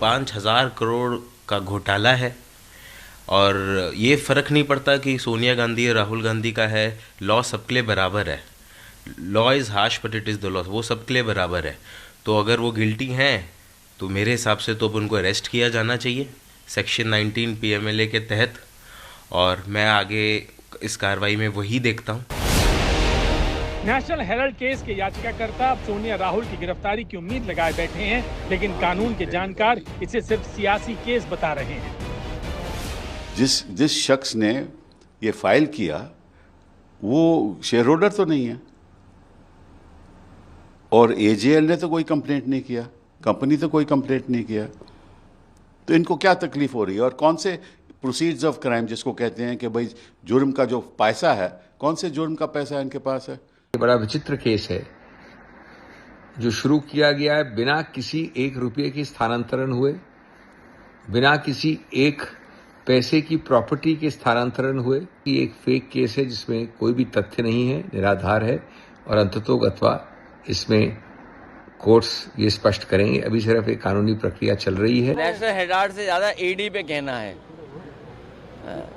5,000 करोड़ का घोटाला है और ये फ़र्क नहीं पड़ता कि सोनिया गांधी और राहुल गांधी का है, लॉ सबके लिए बराबर है। Law is harsh but it is the law, वो सबके लिए बराबर है। तो अगर वो गिल्टी हैं तो मेरे हिसाब से तो अब उनको अरेस्ट किया जाना चाहिए सेक्शन 19 PMLA के तहत, और मैं आगे इस कार्रवाई में वही देखता हूँ। नेशनल हेराल्ड केस के याचिकाकर्ता अब सोनिया राहुल की गिरफ्तारी की उम्मीद लगाए बैठे हैं, लेकिन कानून के जानकार इसे सिर्फ सियासी केस बता रहे हैं। जिस शख्स ने ये फाइल किया वो शेयर होल्डर तो नहीं है, और AJL ने तो कोई कंप्लेंट नहीं किया, कंपनी तो कोई कंप्लेंट नहीं किया, तो इनको क्या तकलीफ हो रही है? और कौन से प्रोसीड्स ऑफ क्राइम जिसको कहते हैं कि भाई जुर्म का जो पैसा है, कौन से जुर्म का पैसा इनके पास है? ये बड़ा विचित्र केस है जो शुरू किया गया है बिना किसी 1 रुपये के स्थानांतरण हुए, बिना किसी 1 पैसे की प्रॉपर्टी के स्थानांतरण हुए। ये एक फेक केस है जिसमें कोई भी तथ्य नहीं है, निराधार है, और अंततोगत्वा इसमें कोर्ट्स ये स्पष्ट करेंगे। अभी सिर्फ एक कानूनी प्रक्रिया चल रही है। नेशनल हेराल्ड से ज्यादा ED पे कहना है।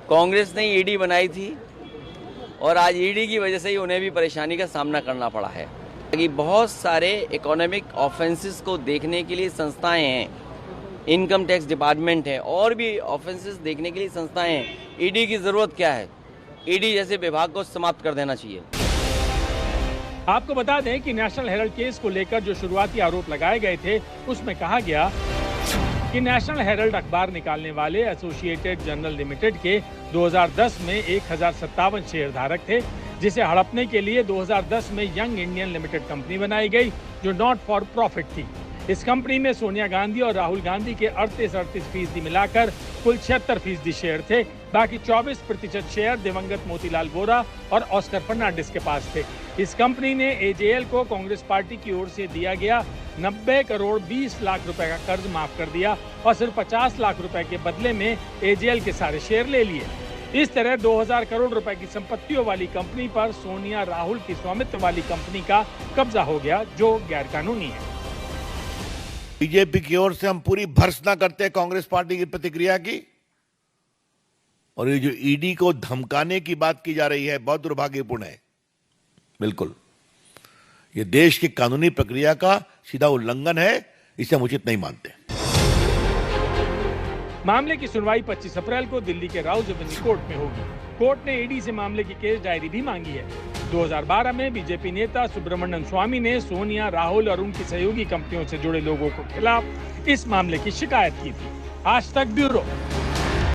कांग्रेस ने ED बनाई थी और आज ED की वजह से ही उन्हें भी परेशानी का सामना करना पड़ा है। कि बहुत सारे इकोनॉमिक ऑफेंसेस को देखने के लिए संस्थाएं हैं, इनकम टैक्स डिपार्टमेंट है, और भी ऑफेंसेस देखने के लिए संस्थाएं हैं। ED की जरूरत क्या है? ED जैसे विभाग को समाप्त कर देना चाहिए। आपको बता दें कि नेशनल हेराल्ड केस को लेकर जो शुरुआती आरोप लगाए गए थे, उसमें कहा गया कि नेशनल हेराल्ड अखबार निकालने वाले एसोसिएटेड जर्नल लिमिटेड के 2010 में 1057 शेयर धारक थे, जिसे हड़पने के लिए 2010 में यंग इंडियन लिमिटेड कंपनी बनाई गई, जो नॉट फॉर प्रॉफिट थी। इस कंपनी में सोनिया गांधी और राहुल गांधी के 38% मिलाकर कुल 76% शेयर थे। बाकी 24% शेयर दिवंगत मोतीलाल वोरा और ऑस्कर फर्नांडिस के पास थे। इस कंपनी ने AJL को कांग्रेस पार्टी की ओर से दिया गया 90 करोड़ 20 लाख रुपए का कर्ज माफ कर दिया और सिर्फ 50 लाख रुपए के बदले में AJL के सारे शेयर ले लिए। इस तरह 2000 करोड़ रुपए की संपत्तियों वाली कंपनी पर सोनिया राहुल की स्वामित्व वाली कंपनी का कब्जा हो गया, जो गैर कानूनी है। बीजेपी की ओर से हम पूरी भर्त्सना करते हैं कांग्रेस पार्टी की प्रतिक्रिया की, और ये जो ED को धमकाने की बात की जा रही है बहुत दुर्भाग्यपूर्ण है। बिल्कुल ये देश की कानूनी प्रक्रिया का सीधा उल्लंघन है, इसे हम उचित नहीं मानते। मामले की सुनवाई 25 अप्रैल को दिल्ली के राउज़-एवेन्यू कोर्ट में होगी। कोर्ट ने ED से मामले की केस डायरी भी मांगी है। 2012 में बीजेपी नेता सुब्रमण्यम स्वामी ने सोनिया, राहुल और उनकी सहयोगी कंपनियों से जुड़े लोगों के खिलाफ इस मामले की शिकायत की थी। आज तक ब्यूरो।